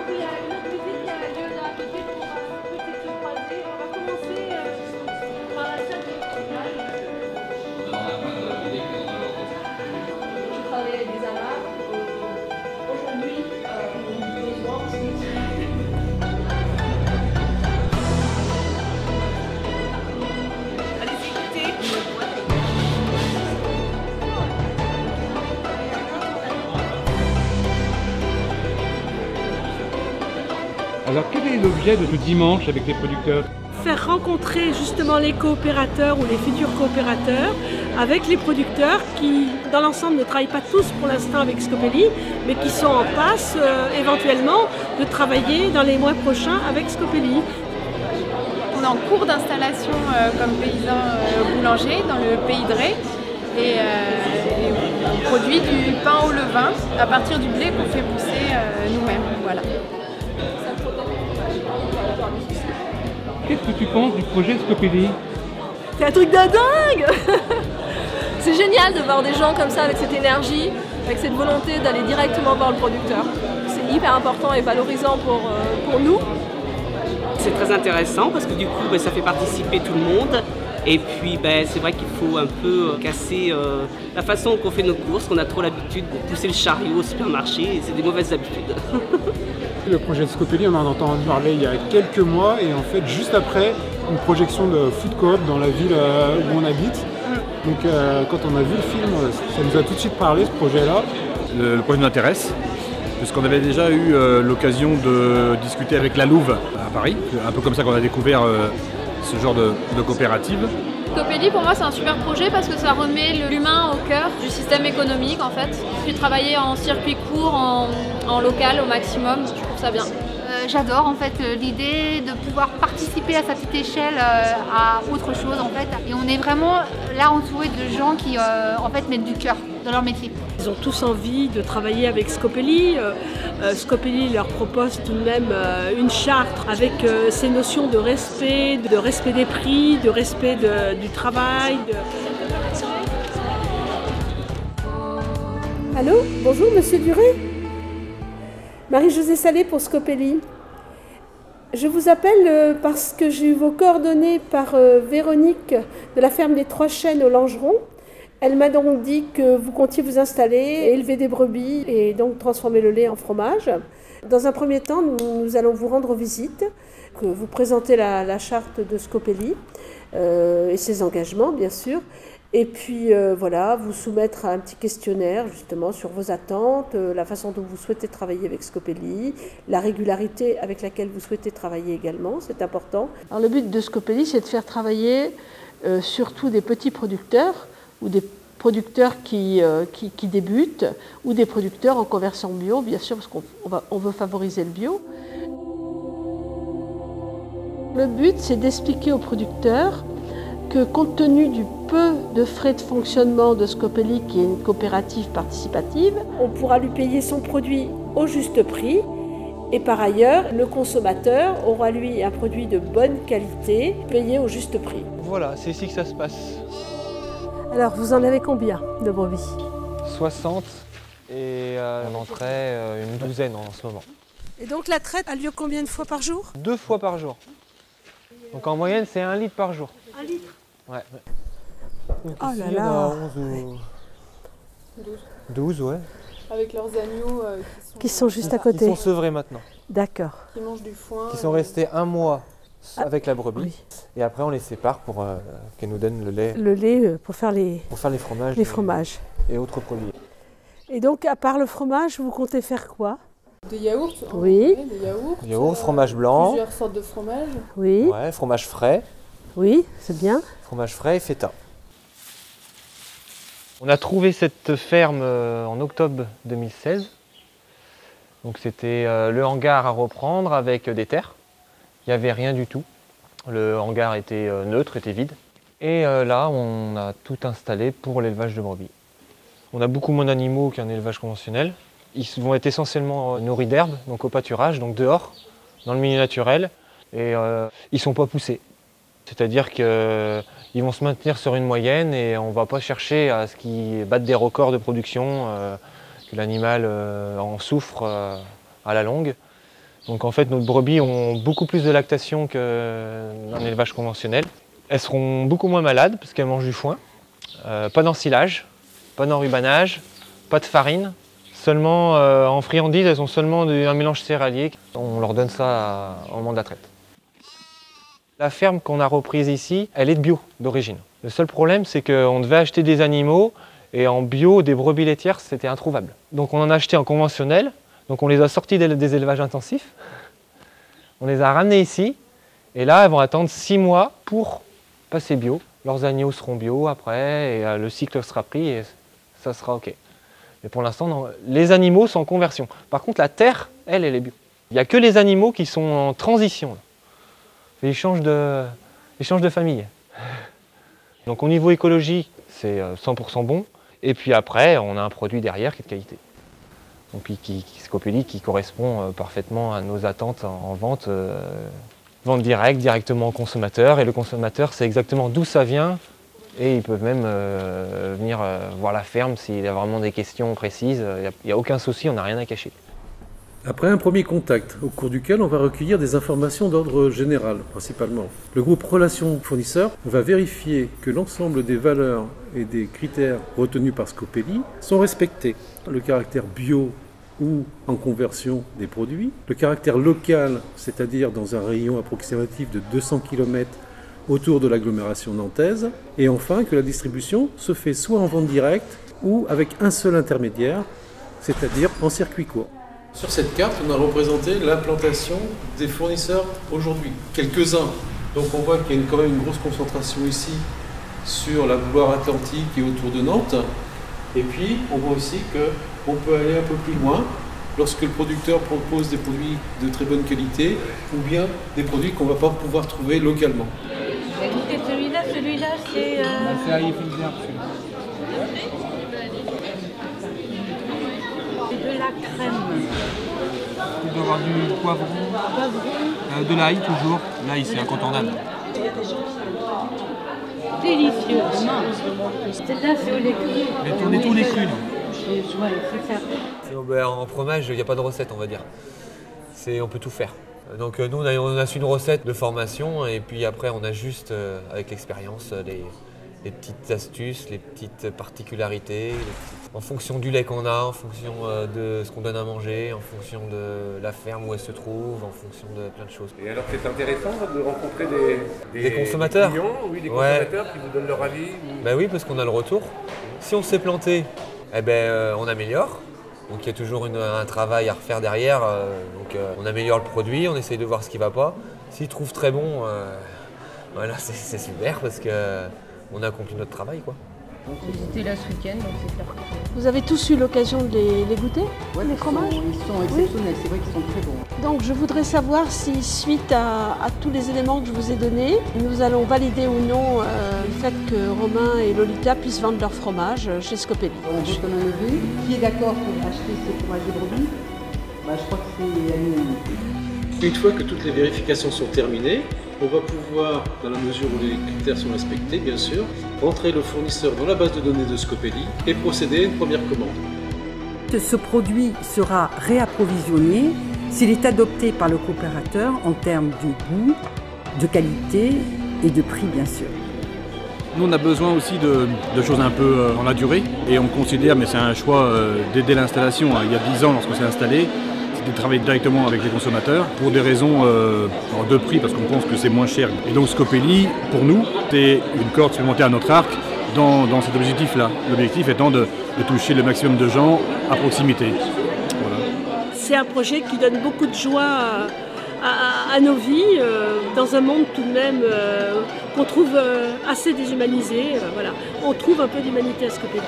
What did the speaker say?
Il y a une autre visite qui a lieu dans la visite, on va peut-être se croiser. On va commencer par la salle de travail. Je travaille avec des amas. Aujourd'hui, besoin aussi. Allez-y, écoutez. Alors quel est l'objet de ce dimanche avec les producteurs? Faire rencontrer justement les coopérateurs ou les futurs coopérateurs avec les producteurs qui, dans l'ensemble, ne travaillent pas tous pour l'instant avec Scopelli, mais qui sont en passe éventuellement de travailler dans les mois prochains avec Scopelli. On est en cours d'installation comme paysan boulanger dans le pays de Ré et on produit du pain au levain à partir du blé qu'on fait pousser nous-mêmes. Voilà. Qu'est-ce que tu penses du projet Scopelli? C'est un truc de dingue. C'est génial de voir des gens comme ça avec cette énergie, avec cette volonté d'aller directement voir le producteur. C'est hyper important et valorisant pour nous. C'est très intéressant parce que du coup ça fait participer tout le monde et puis c'est vrai qu'il faut un peu casser la façon qu'on fait nos courses, qu'on a trop l'habitude de pousser le chariot au supermarché et c'est des mauvaises habitudes. Le projet de Scopelli, on en a entendu parler il y a quelques mois et en fait juste après une projection de Food Coop dans la ville où on habite. Donc quand on a vu le film, ça nous a tout de suite parlé ce projet-là. Le projet nous intéresse, puisqu'on avait déjà eu l'occasion de discuter avec la Louve à Paris, un peu comme ça qu'on a découvert ce genre de coopérative. Scopelli, pour moi, c'est un super projet parce que ça remet l'humain au cœur du système économique en fait. Puis travailler en circuit court, en local au maximum, je trouve ça bien. J'adore en fait l'idée de pouvoir participer à sa petite échelle à autre chose en fait. Et on est vraiment là entouré de gens qui en fait mettent du cœur dans leur métier. Ils ont tous envie de travailler avec Scopelli. Scopelli leur propose tout de même une charte avec ces notions de respect des prix, de respect du travail. Allô, bonjour Monsieur Duré. Marie-Josée Salé pour Scopelli. Je vous appelle parce que j'ai eu vos coordonnées par Véronique de la ferme des Trois Chênes au Langeron. Elle m'a donc dit que vous comptiez vous installer, élever des brebis et donc transformer le lait en fromage. Dans un premier temps, nous allons vous rendre visite, que vous présenter la charte de Scopelli et ses engagements bien sûr. Et puis voilà, vous soumettre à un petit questionnaire justement sur vos attentes, la façon dont vous souhaitez travailler avec Scopelli, la régularité avec laquelle vous souhaitez travailler également, c'est important. Alors le but de Scopelli, c'est de faire travailler surtout des petits producteurs ou des producteurs qui débutent ou des producteurs en conversion bio, bien sûr, parce qu'on veut favoriser le bio. Le but, c'est d'expliquer aux producteurs que compte tenu du peu de frais de fonctionnement de Scopelli, qui est une coopérative participative, on pourra lui payer son produit au juste prix et par ailleurs, le consommateur aura lui un produit de bonne qualité payé au juste prix. Voilà, c'est ici que ça se passe. Alors, vous en avez combien de brebis? 60 et on en traite une douzaine en ce moment. Et donc la traite a lieu combien de fois par jour? 2 fois par jour. Donc en moyenne, c'est 1 litre par jour. 1 litre? Ouais. Donc oh ici, là on là a 11 ou 12, ouais. Avec leurs agneaux qui sont juste à côté. Ils sont sevrés maintenant. D'accord. qui mangent du foin. Qui sont restés 1 mois avec la brebis. Oui. Et après, on les sépare pour qu'elles nous donnent le lait. Le lait pour faire les fromages. Les fromages. Et autres produits. Et donc, à part le fromage, vous comptez faire quoi? Des yaourts. Oui. Des yaourts. Yaourt, fromage blanc. Plusieurs sortes de fromages. Oui. Ouais, fromage frais. Oui, c'est bien. Fromage frais et feta. On a trouvé cette ferme en octobre 2016. Donc c'était le hangar à reprendre avec des terres. Il n'y avait rien du tout. Le hangar était neutre, était vide. Et là, on a tout installé pour l'élevage de brebis. On a beaucoup moins d'animaux qu'un élevage conventionnel. Ils vont être essentiellement nourris d'herbe, donc au pâturage, donc dehors, dans le milieu naturel. Et ils ne sont pas poussés. C'est-à-dire qu'ils vont se maintenir sur une moyenne et on ne va pas chercher à ce qu'ils battent des records de production, que l'animal en souffre à la longue. Donc en fait, nos brebis ont beaucoup plus de lactation qu'un élevage conventionnel. Elles seront beaucoup moins malades parce qu'elles mangent du foin. Pas d'ensilage, pas d'enrubanage, pas de farine. Seulement en friandises, elles ont seulement un mélange céréalier. On leur donne ça au moment de la traite. La ferme qu'on a reprise ici, elle est de bio d'origine. Le seul problème, c'est qu'on devait acheter des animaux et en bio, des brebis laitières, c'était introuvable. Donc on en a acheté en conventionnel. Donc on les a sortis des élevages intensifs. On les a ramenés ici. Et là, elles vont attendre 6 mois pour passer bio. Leurs agneaux seront bio après et le cycle sera pris et ça sera OK. Mais pour l'instant, les animaux sont en conversion. Par contre, la terre, elle est bio. Il n'y a que les animaux qui sont en transition. Là. Ils changent de famille. Donc au niveau écologie, c'est 100% bon. Et puis après, on a un produit derrière qui est de qualité. Donc Scopely qui correspond parfaitement à nos attentes en vente. Vente directe, directement au consommateur. Et le consommateur sait exactement d'où ça vient. Et ils peuvent même venir voir la ferme s'il a vraiment des questions précises. Il n'y a aucun souci, on n'a rien à cacher. Après un premier contact, au cours duquel on va recueillir des informations d'ordre général, principalement. Le groupe Relations Fournisseurs va vérifier que l'ensemble des valeurs et des critères retenus par Scopely sont respectés. Le caractère bio ou en conversion des produits, le caractère local, c'est-à-dire dans un rayon approximatif de 200 km autour de l'agglomération nantaise, et enfin que la distribution se fait soit en vente directe ou avec un seul intermédiaire, c'est-à-dire en circuit court. Sur cette carte, on a représenté l'implantation des fournisseurs aujourd'hui, quelques-uns. Donc on voit qu'il y a quand même une grosse concentration ici sur la Loire-Atlantique et autour de Nantes. Et puis on voit aussi qu'on peut aller un peu plus loin lorsque le producteur propose des produits de très bonne qualité ou bien des produits qu'on ne va pas pouvoir trouver localement. Celui-là, c'est... C'est à Eiffel-Zerbe, celui-là. C'est de la crème. Il doit y avoir du poivron. De l'ail toujours. L'ail, c'est incontournable. Délicieux. Celle-là, c'est au lait cru. On est tous les crus, Ouais, c'est ça. En fromage, il n'y a pas de recette, on va dire. On peut tout faire. Donc nous, on a su une recette de formation et puis après, on ajuste avec l'expérience les petites astuces, les petites particularités, en fonction du lait qu'on a, en fonction de ce qu'on donne à manger, en fonction de la ferme où elle se trouve, en fonction de plein de choses. Et alors c'est intéressant de rencontrer des consommateurs, des clients, oui, des consommateurs qui vous donnent leur avis ou... Ben oui, parce qu'on a le retour. Si on s'est planté, on améliore. Donc il y a toujours un travail à refaire derrière. Donc on améliore le produit, on essaye de voir ce qui ne va pas. S'ils trouvent très bon, voilà, c'est super parce qu'on a accompli notre travail, quoi. J'étais là ce week-end, donc c'est clair. Vous avez tous eu l'occasion de les goûter, les fromages? Ils sont exceptionnels, c'est vrai qu'ils sont très bons. Donc je voudrais savoir si, suite à tous les éléments que je vous ai donnés, nous allons valider ou non le fait que Romain et Lolita puissent vendre leur fromage chez Scopely. On veut qu'on en ait vu. Qui est d'accord pour acheter ce fromage de brebis? Je crois que c'est à nous. Une fois que toutes les vérifications sont terminées, on va pouvoir, dans la mesure où les critères sont respectés, bien sûr, rentrer le fournisseur dans la base de données de Scopely et procéder à une première commande. Ce produit sera réapprovisionné s'il est adopté par le coopérateur en termes de goût, de qualité et de prix, bien sûr. Nous, on a besoin aussi de choses un peu dans la durée et on considère, mais c'est un choix dès l'installation, il y a 10 ans lorsqu'on s'est installé, de travailler directement avec les consommateurs pour des raisons de prix parce qu'on pense que c'est moins cher. Et donc Scopely, pour nous, c'est une corde supplémentaire à notre arc dans cet objectif-là. L'objectif étant de toucher le maximum de gens à proximité. Voilà. C'est un projet qui donne beaucoup de joie à nos vies, dans un monde tout de même qu'on trouve assez déshumanisé. Voilà. On trouve un peu d'humanité à Scopely.